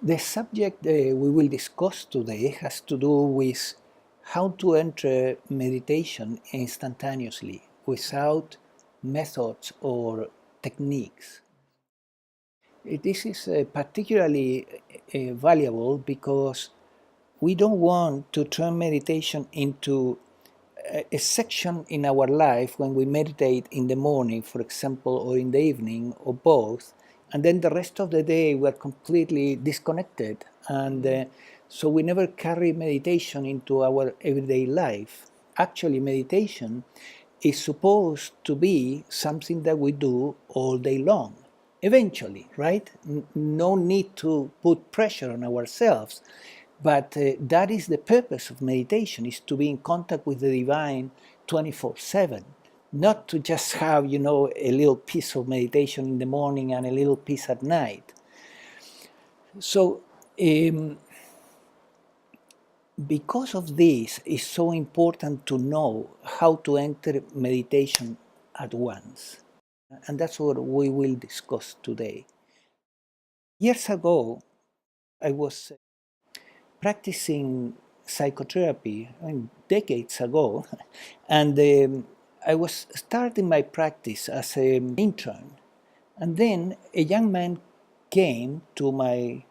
The subject we will discuss today has to do with how to enter meditation instantaneously without methods or techniques. This is particularly valuable because we don't want to turn meditation into a section in our life when we meditate in the morning, for example, or in the evening, or both, and then the rest of the day we're completely disconnected, and so we never carry meditation into our everyday life. Actually, meditation is supposed to be something that we do all day long. Eventually, right? No need to put pressure on ourselves. But that is the purpose of meditation, is to be in contact with the divine 24/7, not to just have, a little piece of meditation in the morning and a little piece at night. So, because of this, it's so important to know how to enter meditation at once. And that's what we will discuss today. Years ago, I was practicing psychotherapy, decades ago, and I was starting my practice as an intern. And then a young man came to my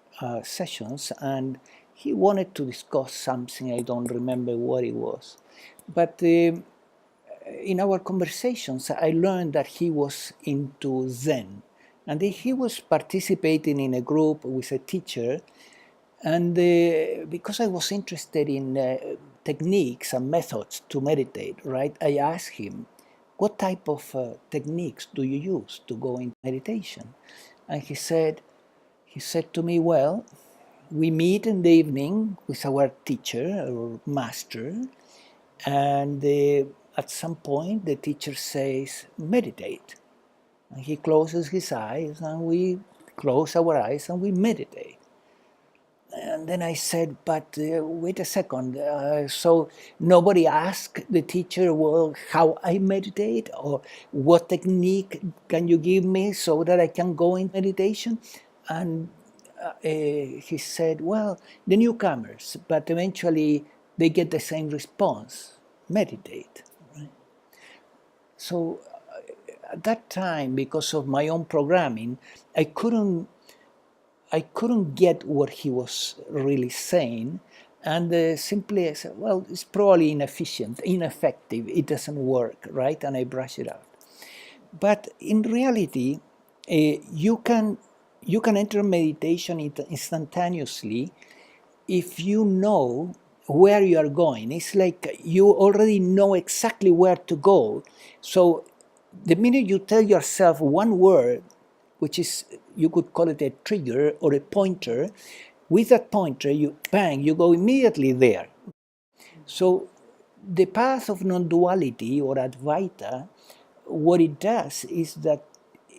sessions, and he wanted to discuss something. I don't remember what it was. But in our conversations, I learned that he was into Zen, and he was participating in a group with a teacher. And because I was interested in techniques and methods to meditate, right, I asked him, what type of techniques do you use to go in meditation? And he said to me, well, we meet in the evening with our teacher or master, and at some point the teacher says, meditate. And he closes his eyes, and we close our eyes and we meditate. And then I said, but wait a second, so nobody asked the teacher, well, how I meditate, or what technique can you give me so that I can go in meditation? And he said, well, the newcomers, but eventually they get the same response, meditate. Right? So at that time, because of my own programming, I couldn't get what he was really saying, and simply I said, well, it's probably inefficient, ineffective, it doesn't work, right? And I brush it out. But in reality, you can enter meditation instantaneously if you know where you are going. It's like you already know exactly where to go. So the minute you tell yourself one word, which is, you could call it a trigger or a pointer, with that pointer, you go immediately there. So the path of non-duality, or Advaita, what it does is that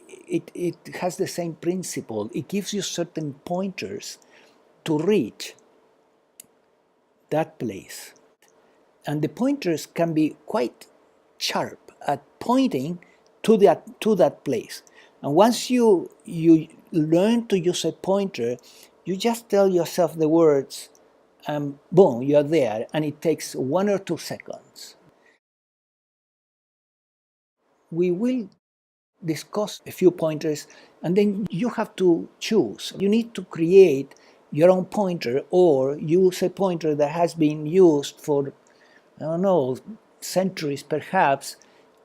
it has the same principle. It gives you certain pointers to reach that place. And the pointers can be quite sharp at pointing to that place. And once you learn to use a pointer, you just tell yourself the words, and boom, you're there, and it takes 1 or 2 seconds. We will discuss a few pointers, and then you have to choose. You need to create your own pointer, or use a pointer that has been used for, I don't know, centuries perhaps,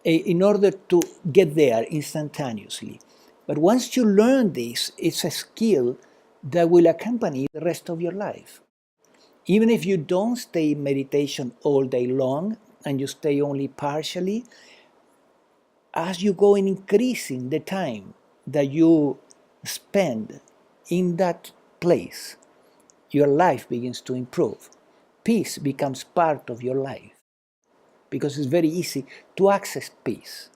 in order to get there instantaneously. But once you learn this, it's a skill that will accompany the rest of your life. Even if you don't stay in meditation all day long, and you stay only partially, as you go in increasing the time that you spend in that place, your life begins to improve. Peace becomes part of your life, because it's very easy to access peace.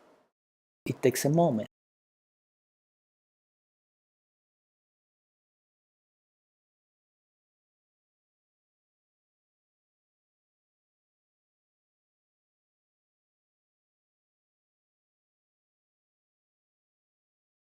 It takes a moment.